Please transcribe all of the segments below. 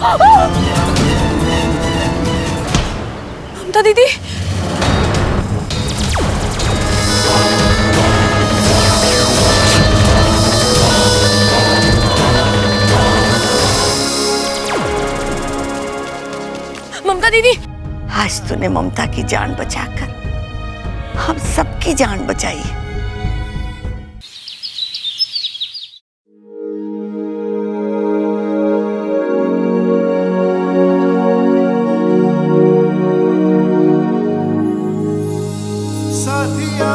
ममता दीदी, ममता दीदी। आज तूने ममता की जान बचाकर हम सबकी जान बचाई। साथिया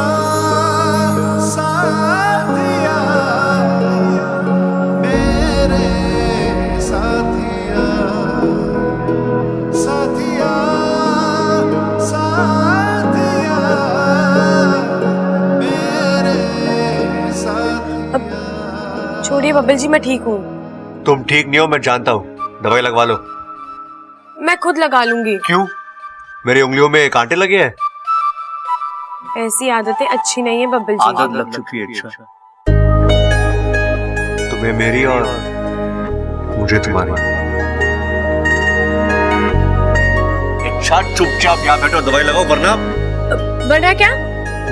साथिया मेरे साथिया साथिया साथिया मेरे साथिया। छोड़िए बब्बल जी, मैं ठीक हूँ। तुम ठीक नहीं हो, मैं जानता हूँ। दवाई लगवा लो। मैं खुद लगा लूंगी। क्यों? मेरी उंगलियों में कांटे लगे हैं? ऐसी आदतें अच्छी नहीं है बब्बल जी। आदत लग चुकी है। अच्छा, तुम्हें मेरी और मुझे तुम्हारी। अच्छा, चुपचाप यहाँ बैठो, दवाई लगाओ, वरना क्या?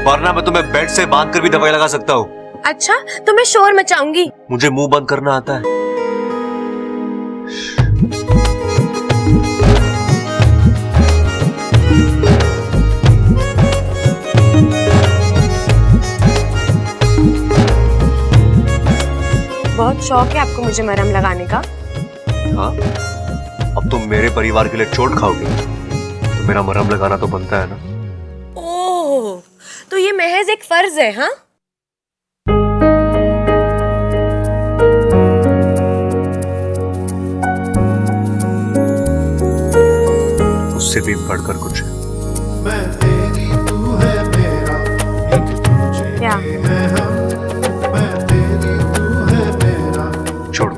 वरना मैं तुम्हें बेड से बांध कर भी दवाई लगा सकता हूँ। अच्छा, तो मैं शोर मचाऊंगी। मुझे मुंह बंद करना आता है। बहुत शौक है आपको मुझे मरहम लगाने का। हाँ, अब तुम मेरे परिवार के लिए चोट खाओगी तो मेरा मरहम लगाना तो बनता है ना। ओह, तो ये महज एक फर्ज है? हाँ, उससे भी बढ़कर कुछ है। मैं तेरी तू है मेरा, एक दूजे क्या? के हैं हम। मैं तेरी तू है मेरा। छोड़ो,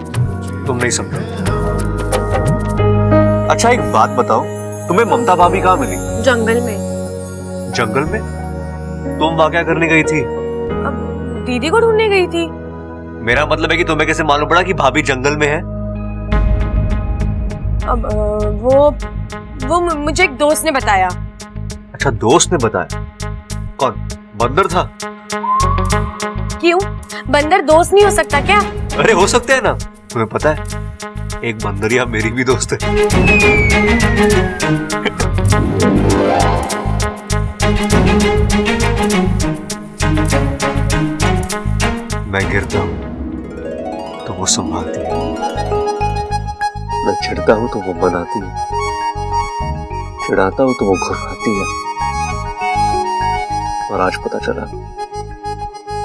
तुम नहीं समझो। अच्छा, एक बात बताओ, तुम्हें ममता भाभी कहाँ मिली? जंगल में। जंगल में? तुम वहां क्या करने गई थी? अब दीदी को ढूंढने गई थी। मेरा मतलब है कि तुम्हें कैसे मालूम पड़ा कि भाभी जंगल में है? अब वो मुझे एक दोस्त ने बताया। अच्छा, दोस्त ने बताया? कौन? बंदर था? क्यों, बंदर दोस्त नहीं हो सकता क्या? अरे हो सकता है ना। तुम्हें पता है, एक बंदरिया मेरी भी दोस्त है। मैं गिरता हूं तो वो संभालती है, मैं चिढ़ता हूं तो वो मनाती है, चिढ़ाता हूं तो वो घुराती है। और आज पता चला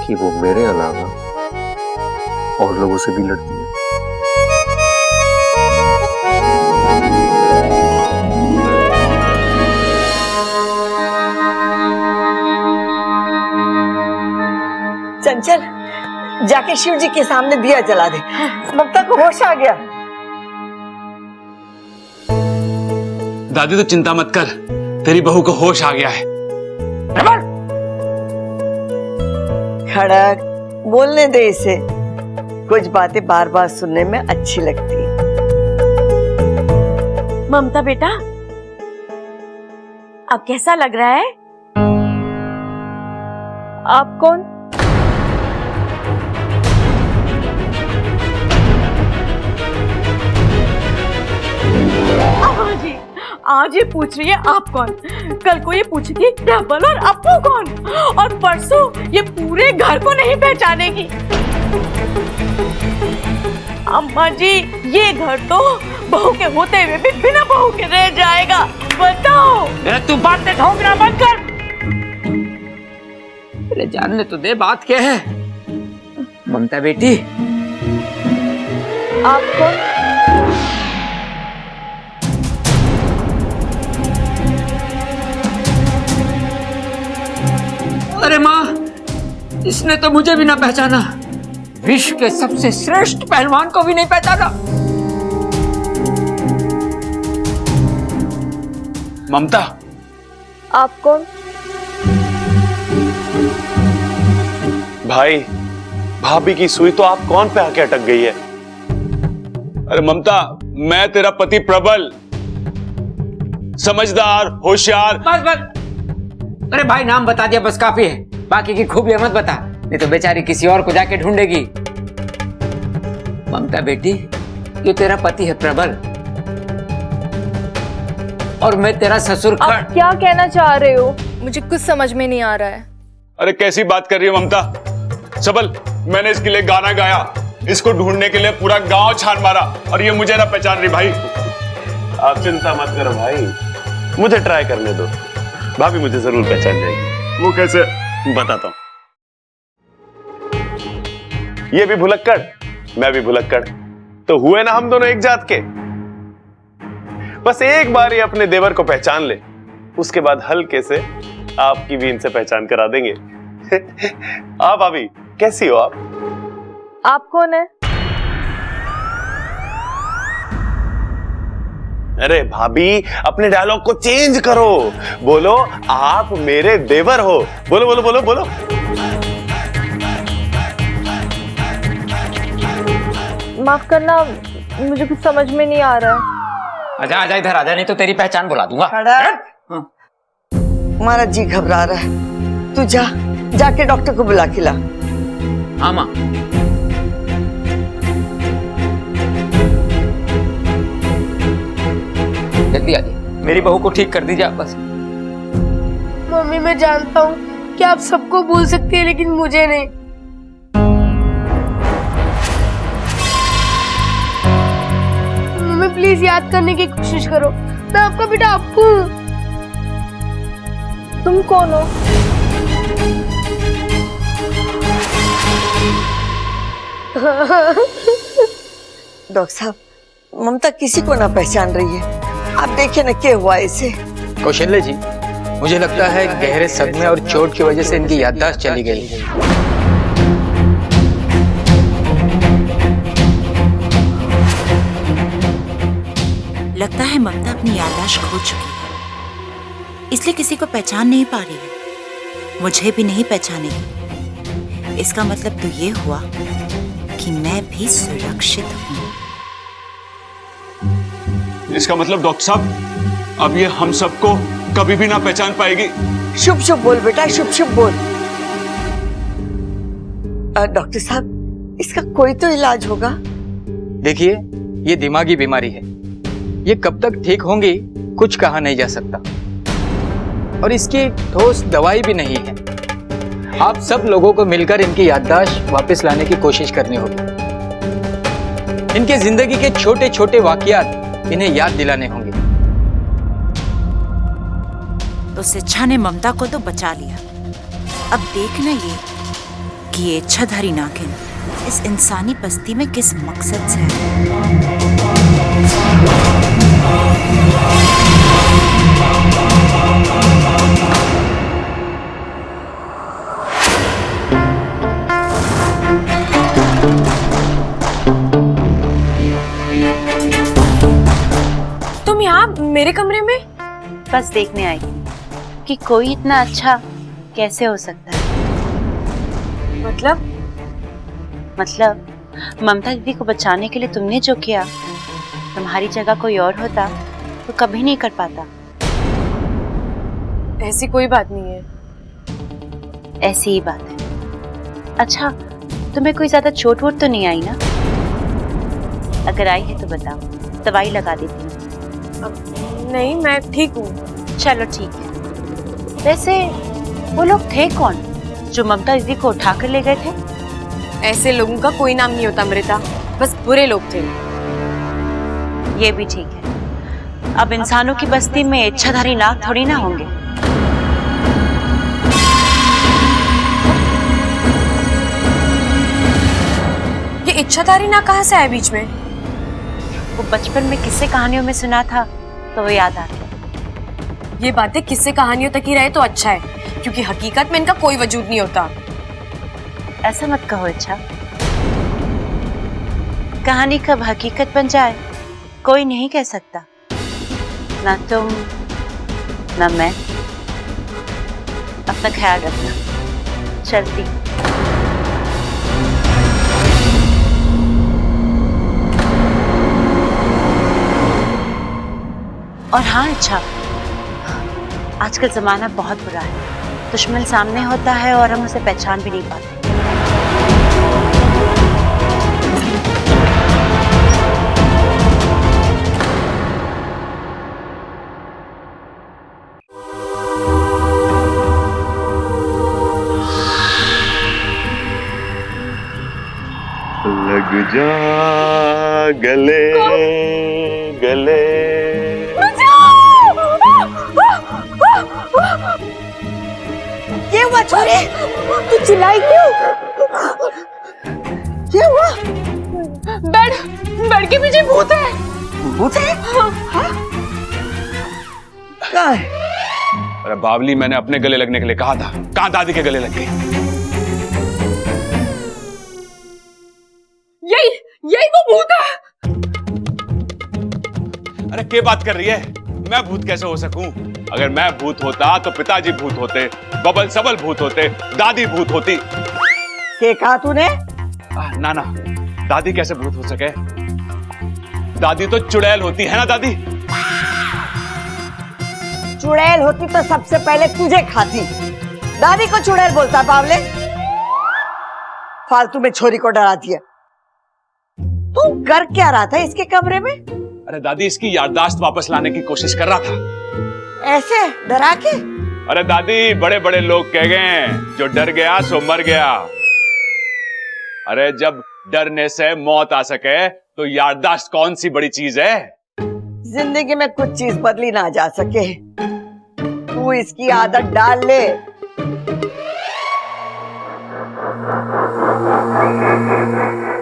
कि वो मेरे अलावा और लोगों से भी लड़ती है। चंचल, जाके शिव जी के सामने दिया जला दे। ममता को होश आ गया। दादी तो चिंता मत कर, तेरी बहू को होश आ गया है। खड़क, बोलने दे इसे। कुछ बातें बार बार सुनने में अच्छी लगती है। ममता बेटा, अब कैसा लग रहा है? आप कौन? आज ये पूछ रही है आप कौन, कल को ये पूछेगी डबल और अपू कौन, और परसों ये पूरे घर को नहीं पहचानेगी। अम्मा जी, ये घर तो बहू के होते हुए भी बिना बहू के रह जाएगा। बताओ। तू बातें ठोकना बंद कर। अरे जानने तो दे बात क्या है। ममता बेटी, आप कौन? अरे माँ, इसने तो मुझे भी ना पहचाना, विश्व के सबसे श्रेष्ठ पहलवान को भी नहीं पहचाना। ममता, आप कौन? भाई, भाभी की सुई तो आप कौन पे आके अटक गई है। अरे ममता, मैं तेरा पति प्रबल, समझदार, होशियार। बस बस, अरे भाई नाम बता दिया बस काफी है, बाकी की खूबियां मत बता, नहीं तो बेचारी किसी और को जाके ढूंढेगी। ममता बेटी, ये तेरा पति है प्रबल, और मैं तेरा ससुर आप क्या कहना चाह रहे हो? मुझे कुछ समझ में नहीं आ रहा है। अरे कैसी बात कर रही हो ममता? सबल, मैंने इसके लिए गाना गाया, इसको ढूंढने के लिए पूरा गांव छान मारा, और ये मुझे ना पहचान रही। भाई आप चिंता मत करो भाई, मुझे ट्राई करने दो, भाभी मुझे जरूर पहचान जाएगी। वो कैसे? बताता हूं। ये भी भुलक्कड़, मैं भी भुलक्कड़, तो हुए ना हम दोनों एक जात के। बस एक बार ये अपने देवर को पहचान ले, उसके बाद हल्के से आपकी भी इनसे पहचान करा देंगे। आप भाभी कैसी हो आप? आप कौन है? अरे भाभी, अपने डायलॉग को चेंज करो, बोलो आप मेरे देवर हो। बोलो बोलो बोलो बोलो। माफ करना, मुझे कुछ समझ में नहीं आ रहा है। आजा आजा इधर आजा, नहीं तो तेरी पहचान बुला दूंगा। हमारा जी घबरा रहा है, तू जा, जाके डॉक्टर को बुला के ला। हाँ माँ। जल्दी आइए, मेरी बहू को ठीक कर दीजिए आप बस। मम्मी, मैं जानता हूँ कि आप सबको भूल सकती हैं, लेकिन मुझे नहीं। मम्मी प्लीज याद करने की कोशिश करो, मैं आपका बेटा अप्पू हूँ। तुम कौन हो? डॉक्टर साहब, ममता किसी को ना पहचान रही है, आप देखिए ना क्या हुआ इसे। कौशल्य जी, मुझे लगता है गहरे सदमे और चोट की वजह से इनकी याददाश्त चली गई। लगता है ममता अपनी याददाश्त खो चुकी है, इसलिए किसी को पहचान नहीं पा रही है। मुझे भी नहीं पहचानेगी, इसका मतलब तो ये हुआ कि मैं भी सुरक्षित हूँ। इसका मतलब डॉक्टर साहब, अब ये हम सबको कभी भी ना पहचान पाएगी। शुभ शुभ बोल बेटा, शुभ शुभ बोल। डॉक्टर साहब, इसका कोई तो इलाज होगा। देखिए, ये दिमागी बीमारी है, ये कब तक ठीक होंगी कुछ कहा नहीं जा सकता, और इसकी ठोस दवाई भी नहीं है। आप सब लोगों को मिलकर इनकी याददाश्त वापस लाने की कोशिश करनी होगी। इनके जिंदगी के छोटे छोटे वाकयात इन्हें याद दिलाने होंगे। तो इच्छा ने ममता को तो बचा लिया, अब देखना ये कि ये इच्छाधारी नागिन इस इंसानी बस्ती में किस मकसद से है। तुम यहाँ मेरे कमरे में? बस देखने आई कि कोई इतना अच्छा कैसे हो सकता है। मतलब ममता दीदी को बचाने के लिए तुमने जो किया, तुम्हारी जगह कोई और होता तो कभी नहीं कर पाता। ऐसी कोई बात नहीं है। ऐसी ही बात है। अच्छा, तुम्हें कोई ज्यादा चोट वोट तो नहीं आई ना? अगर आई है तो बताओ, दवाई लगा देती हूँ। नहीं, मैं ठीक हूँ। चलो ठीक है। वैसे वो लोग थे कौन जो ममता दीदी को उठा कर ले गए थे? ऐसे लोगों का कोई नाम नहीं होता अमृता, बस बुरे लोग थे। ये भी ठीक है। अब इंसानों की बस्ती में इच्छाधारी नाग थोड़ी ना होंगे। ये इच्छाधारी नाग कहाँ से आया बीच में? वो बचपन में किस्से कहानियों में सुना था तो वो याद आ गया। ये बातें किस्से कहानियों तक ही रहे तो अच्छा है, क्योंकि हकीकत में इनका कोई वजूद नहीं होता। ऐसा मत कहो इच्छा, कहानी कब हकीकत बन जाए कोई नहीं कह सकता। ना तुम ना मैं। अपना ख्याल रखना। चलती। आजकल जमाना बहुत बुरा है। दुश्मन सामने होता है और हम उसे पहचान भी नहीं पाते। लग जा गले गले। क्या हुआ छोरे? तू चिल्लाई क्यों? क्या हुआ? बेड के पीछे भूत है। भूत है? कहाँ है? अरे बावली, मैंने अपने गले लगने के लिए कहा था, कहाँ दादी के गले लग गई? यही वो भूत है। अरे क्या बात कर रही है? मैं भूत कैसे हो सकूं? अगर मैं भूत होता तो पिताजी भूत होते, बबल सबल भूत होते, दादी भूत होती। क्या कहा तूने? ना ना, दादी कैसे भूत हो सके? दादी तो चुड़ैल होती है ना दादी? चुड़ैल होती तो सबसे पहले तुझे खाती। दादी को चुड़ैल बोलता बावले? फालतू में छोरी को डरा दिया। तू कर क्या रहा था इसके कमरे में? अरे दादी, इसकी याददाश्त वापस लाने की कोशिश कर रहा था। ऐसे डरा के? अरे दादी, बड़े बड़े लोग कह गए, जो डर गया सो मर गया। अरे जब डरने से मौत आ सके तो याददाश्त कौन सी बड़ी चीज है? जिंदगी में कुछ चीज बदली ना जा सके। तू इसकी आदत डाल ले।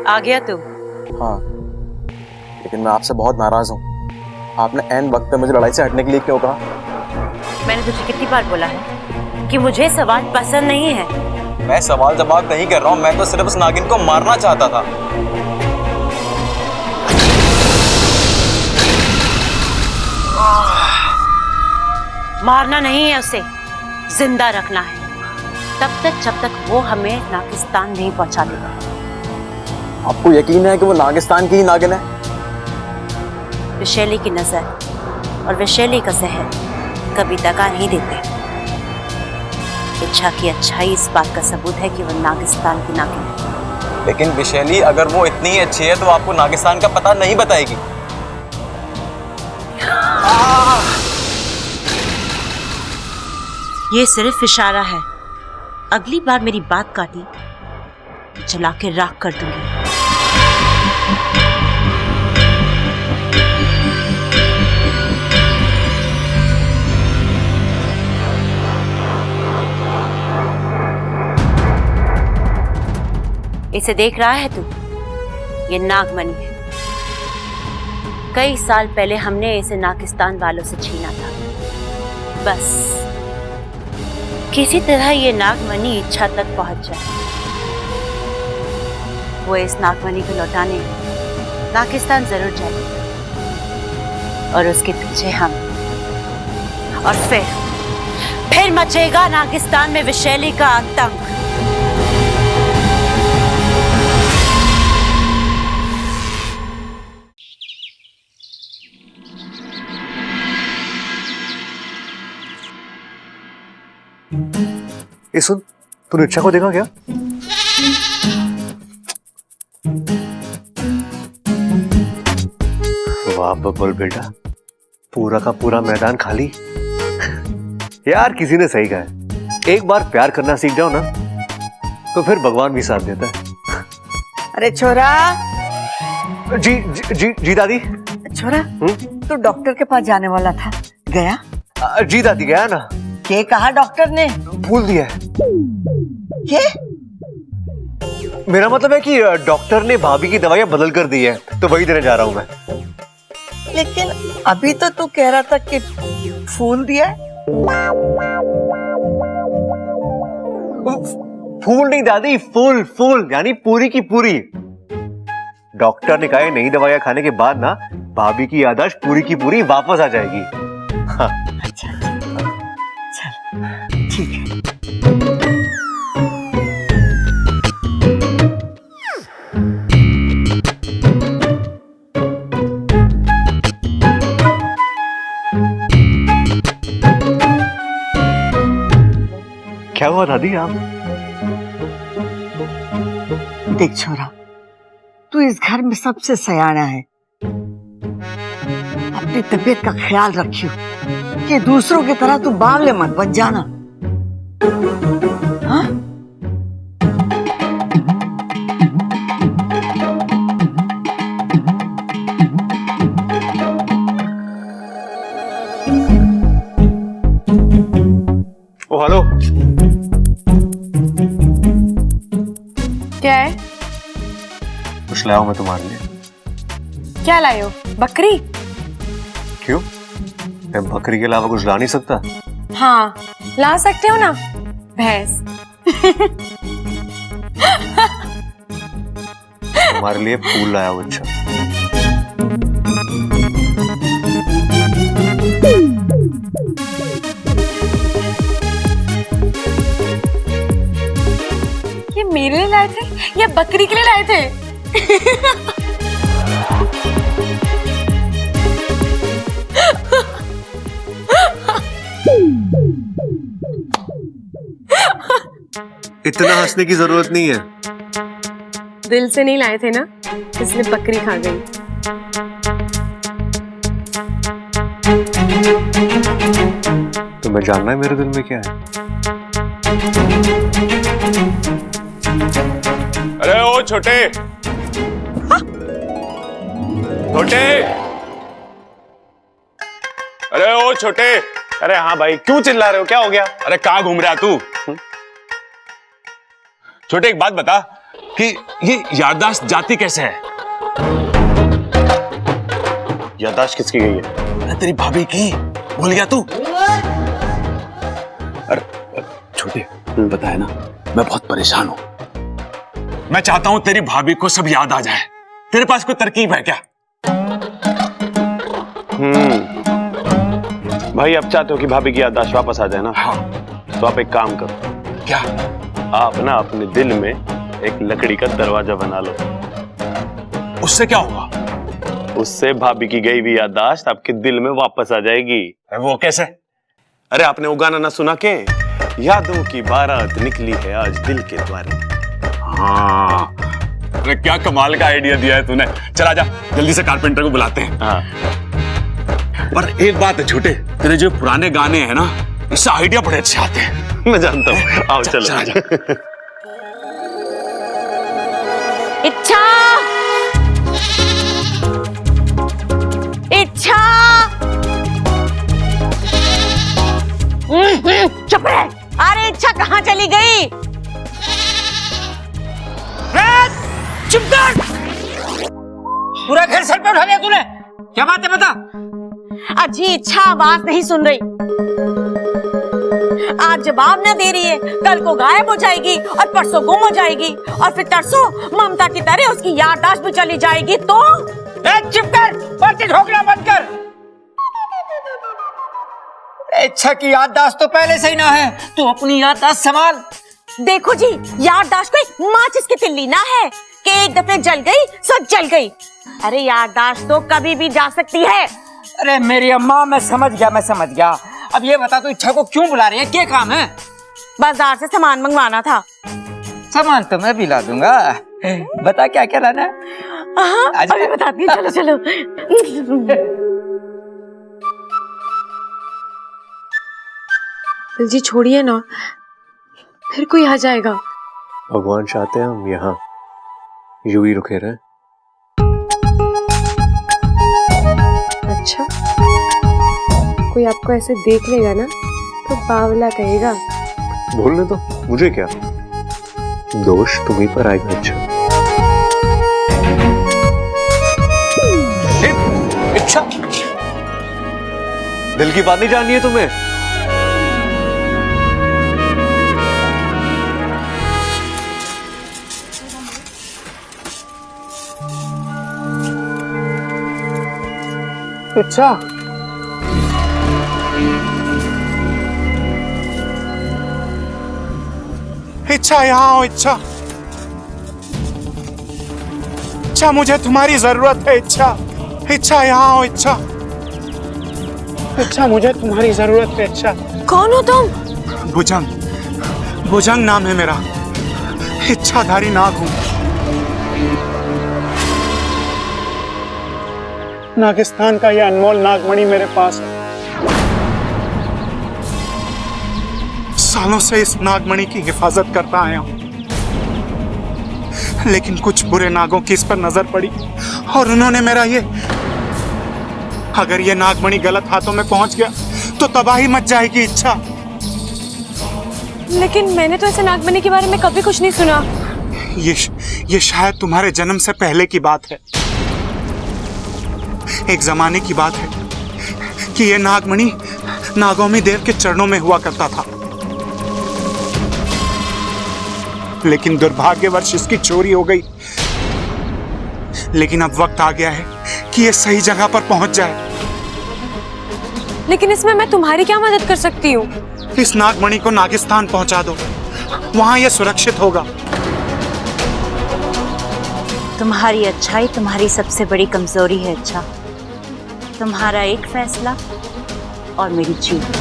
आ गया तू? हाँ, लेकिन मैं आपसे बहुत नाराज हूँ। आपने ऐन वक्त पे मुझे लड़ाई से हटने के लिए क्यों कहा? मैंने तुझे कितनी बार बोला है कि मुझे सवाल पसंद नहीं है। मैं सवाल जवाब नहीं कर रहा हूँ, मैं तो सिर्फ उस नागिन को मारना चाहता था। मारना नहीं है उसे, जिंदा रखना है, तब तक जब तक वो हमें नागिस्तान नहीं पहुंचा देगा। आपको यकीन है कि वो नागिस्तान की ही नागिन है? विशैली की नजर और विशैली का जहर कभी दगा नहीं देते। इच्छा की अच्छाई इस बात का सबूत है कि वो नागिस्तान की नागिन है। लेकिन विशैली अगर वो इतनी ही अच्छी है तो आपको नागिस्तान का पता नहीं बताएगी। ये सिर्फ इशारा है। अगली बार मेरी बात काटी तो जला के राख कर दूंगी। इसे देख रहा है तू? ये नागमणि है। कई साल पहले हमने इसे नागिस्तान वालों से छीना था। बस किसी तरह ये नागमणि इच्छा तक पहुंच जाए। वो इस नागमणि को लौटाने नागिस्तान जरूर जाएगी और उसके पीछे हम। और फिर मचेगा नागिस्तान में विशैली का आतंक। ये सुन, तूने इच्छा को देखा क्या? वाह बब्बल बेटा, पूरा का पूरा मैदान खाली। यार किसी ने सही कहा है, एक बार प्यार करना सीख जाओ ना तो फिर भगवान भी साथ देता है। अरे छोरा। जी जी जी, जी दादी। छोरा, तू डॉक्टर के पास जाने वाला था, गया? जी दादी गया ना। क्या कहा डॉक्टर ने? भूल दिया है। क्या? मेरा मतलब है कि डॉक्टर ने भाभी की दवाइयां बदल कर दी है, तो वही देने जा रहा हूं मैं। लेकिन अभी तो तू कह रहा था कि फूल दिया है। फूल नहीं दादी, फूल फूल यानी पूरी की पूरी। डॉक्टर ने कहा है नई दवाइयां खाने के बाद ना भाभी की याददाश्त पूरी की पूरी वापस आ जाएगी। हाँ। अच्छा चल ठीक है। दादी आप? देख छोरा, तू इस घर में सबसे सयाना है। अपनी तबीयत का ख्याल रखियो कि दूसरों की तरह तू बावले मत बन जाना। हाँ? ओ हेलो, क्या है? कुछ लाया हूं मैं तुम्हारे लिए। क्या लाए हो? बकरी? क्यों? मैं बकरी के अलावा कुछ ला नहीं सकता? हाँ, ला सकते हो ना, भैंस। तुम्हारे लिए फूल लाया हूं। अच्छा, ये मेरे लिए लाए थे या बकरी के लिए लाए थे? इतना हंसने की जरूरत नहीं है। दिल से नहीं लाए थे ना, इसलिए बकरी खा गई। तुम्हें जानना है मेरे दिल में क्या है? अरे ओ छोटे, छोटे, अरे ओ छोटे। अरे हाँ भाई, क्यों चिल्ला रहे हो? क्या हो गया? अरे कहाँ घूम रहा तू? छोटे, एक बात बता कि ये याददाश्त जाती कैसे है? याददाश्त किसकी गई है? अरे तेरी भाभी की, भूल गया तू? अरे छोटे, पता है ना, मैं बहुत परेशान हूं। मैं चाहता हूं तेरी भाभी को सब याद आ जाए। तेरे पास कोई तरकीब है क्या? भाई, अब चाहते हो कि भाभी की याददाश्त वापस आ जाए ना? हाँ। तो आप एक काम करो। क्या? आप ना अपने दिल में एक लकड़ी का दरवाजा बना लो। उससे क्या होगा? उससे भाभी की गई हुई याददाश्त आपके दिल में वापस आ जाएगी। वो कैसे? अरे आपने वो गाना ना सुना के, यादों की बारात निकली है आज दिल के द्वारे। हाँ, अरे क्या कमाल का आइडिया दिया है तूने। चला जा, जल्दी से कारपेंटर को बुलाते हैं। हाँ। पर एक बात है छोटे, तेरे जो पुराने गाने हैं ना, इससे आइडिया बड़े अच्छे आते हैं। मैं जानता हूँ। आओ चलो। इच्छा, इच्छा, चुप रह। अरे इच्छा कहाँ चली गई? चुप कर! पूरा घर सर पे उठा लिया तूने। क्या बात है बता? अजी इच्छा आवाज नहीं सुन रही, आज जवाब न दे रही है, कल को गायब हो जाएगी और परसों गुम हो जाएगी और फिर तरसों ममता की तरह उसकी याददाश्त भी चली जाएगी। तो चुप कर, पर्ची ठोकना बंद कर। इच्छा की याददाश्त तो पहले से ही ना है, तू अपनी याददाश्त संभाल। देखो जी, याददाश्त कोई माचिस की तिल्ली ना है कि एक दफे जल गई सब जल गई। अरे याददाश्त तो कभी भी जा सकती है। अरे मेरी अम्मा, मैं समझ गया। अब ये बता, तू इच्छा को क्यों बुला रही है? क्या काम है? बाजार से सामान मंगवाना था। सामान तो मैं भी ला दूंगा। बता क्या क्या लाना है? अभी बताती हूँ, चलो चलो। जी छोड़िए ना, फिर कोई आ जाएगा। भगवान चाहते हैं हम यहाँ यूं ही रुके रहे। अच्छा, कोई आपको ऐसे देख लेगा ना तो बावला कहेगा। बोलने तो, मुझे क्या दोष तुम्हीं पर आएगा। अच्छा, इच्छा, दिल की बात नहीं जाननी है तुम्हें? इच्छा, इच्छा यहाँ आओ। इच्छा, इच्छा मुझे तुम्हारी जरूरत है। इच्छा, इच्छा यहाँ आओ। इच्छा, इच्छा मुझे तुम्हारी जरूरत है। इच्छा। कौन हो तुम? भुजंग, भुजंग नाम है मेरा, इच्छाधारी नाग हूं। नागिस्तान का यह अनमोल नागमणि मेरे पास है। सालों से इस नागमणि की हिफाजत करता आया हूं, लेकिन कुछ बुरे नागों की इस पर नजर पड़ी और उन्होंने मेरा अगर ये नागमणि गलत हाथों में पहुंच गया तो तबाही मच जाएगी इच्छा। लेकिन मैंने तो ऐसे नागमणि के बारे में कभी कुछ नहीं सुना। ये शायद तुम्हारे जन्म से पहले की बात है। एक जमाने की बात है कि ये नागमणि नागौमी देव के चरणों में हुआ करता था, लेकिन दुर्भाग्यवश इसकी चोरी हो गई। लेकिन अब वक्त आ गया है कि ये सही जगह पर पहुंच जाए। लेकिन इसमें मैं तुम्हारी क्या मदद कर सकती हूँ? इस नागमणि को नागिस्तान पहुंचा दो, वहां यह सुरक्षित होगा। तुम्हारी अच्छाई तुम्हारी सबसे बड़ी कमजोरी है। अच्छा, तुम्हारा एक फैसला और मेरी जीत।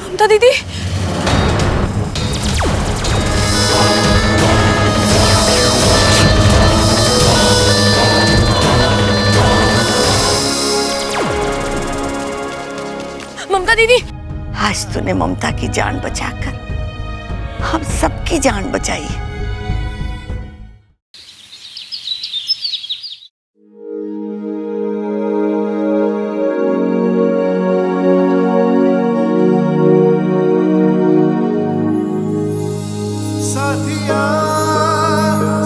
ममता दीदी, ममता दीदी, आज तूने ममता की जान बचाकर हम सबकी जान बचाई है। साथिया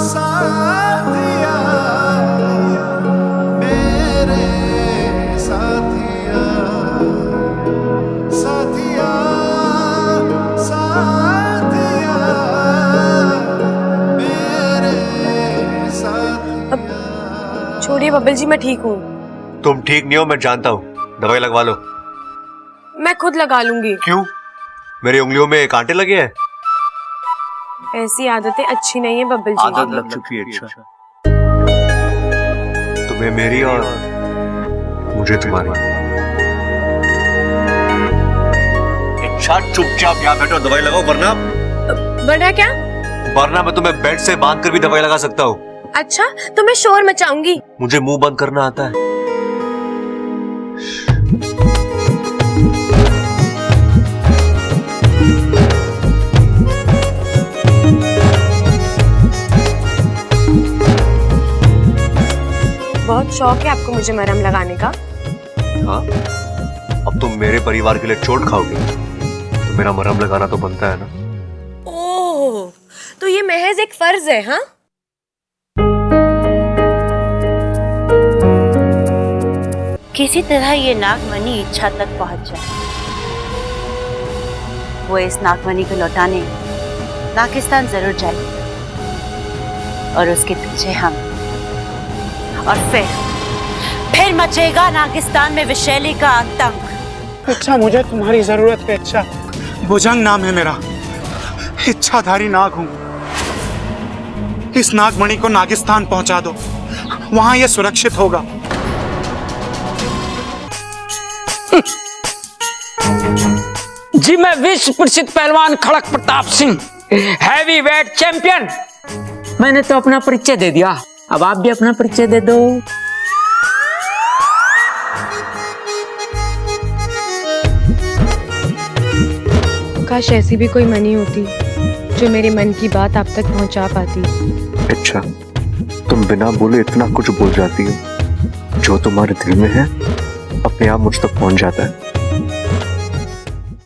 साथिया मेरे साथिया साथिया साथिया मेरे साथिया। छोड़िए बब्बल जी, मैं ठीक हूँ। तुम ठीक नहीं हो, मैं जानता हूँ। दवाई लगवा लो। मैं खुद लगा लूंगी। क्यों? मेरी उंगलियों में कांटे लगे हैं? ऐसी आदतें अच्छी नहीं है बब्बल जी। आदत लग चुकी है। अच्छा, तुम्हें मेरी और मुझे तुम्हारी। अच्छा, चुपचाप यहाँ बैठो, दवाई लगाओ, वरना क्या? वरना मैं तुम्हें बेड से बांध कर भी दवाई लगा सकता हूँ। अच्छा, तो मैं शोर मचाऊंगी। मुझे मुंह बंद करना आता है। बहुत शौक है आपको मुझे मरहम लगाने का। हाँ, अब तुम मेरे परिवार के लिए चोट खाओगी तो मेरा मरहम लगाना तो बनता है ना। ओह, तो ये महज एक फर्ज है? हाँ, किसी तरह ये नागमणि इच्छा तक पहुंच जाए। वो इस नागमणि को लौटाने नागिस्तान जरूर जाएगी और उसके पीछे हम। और फिर मचेगा नागिस्तान में विषैली का आतंक। अच्छा, मुझे तुम्हारी जरूरत है। अच्छा, भुजंग नाम है मेरा, इच्छाधारी नाग हूं। इस नागमणि को नागिस्तान पहुंचा दो, वहां यह सुरक्षित होगा। जी, मैं विश्व प्रसिद्ध पहलवान Khadak Pratap Singh, heavyweight champion. मैंने तो अपना परिचय दे दिया, अब आप भी अपना परिचय दे दो। काश ऐसी भी कोई मनी होती जो मेरे मन की बात आप तक पहुंचा पाती। अच्छा, तुम बिना बोले इतना कुछ बोल जाती हो। जो तुम्हारे दिल में है अपने आप मुझ तक पहुंच जाता है।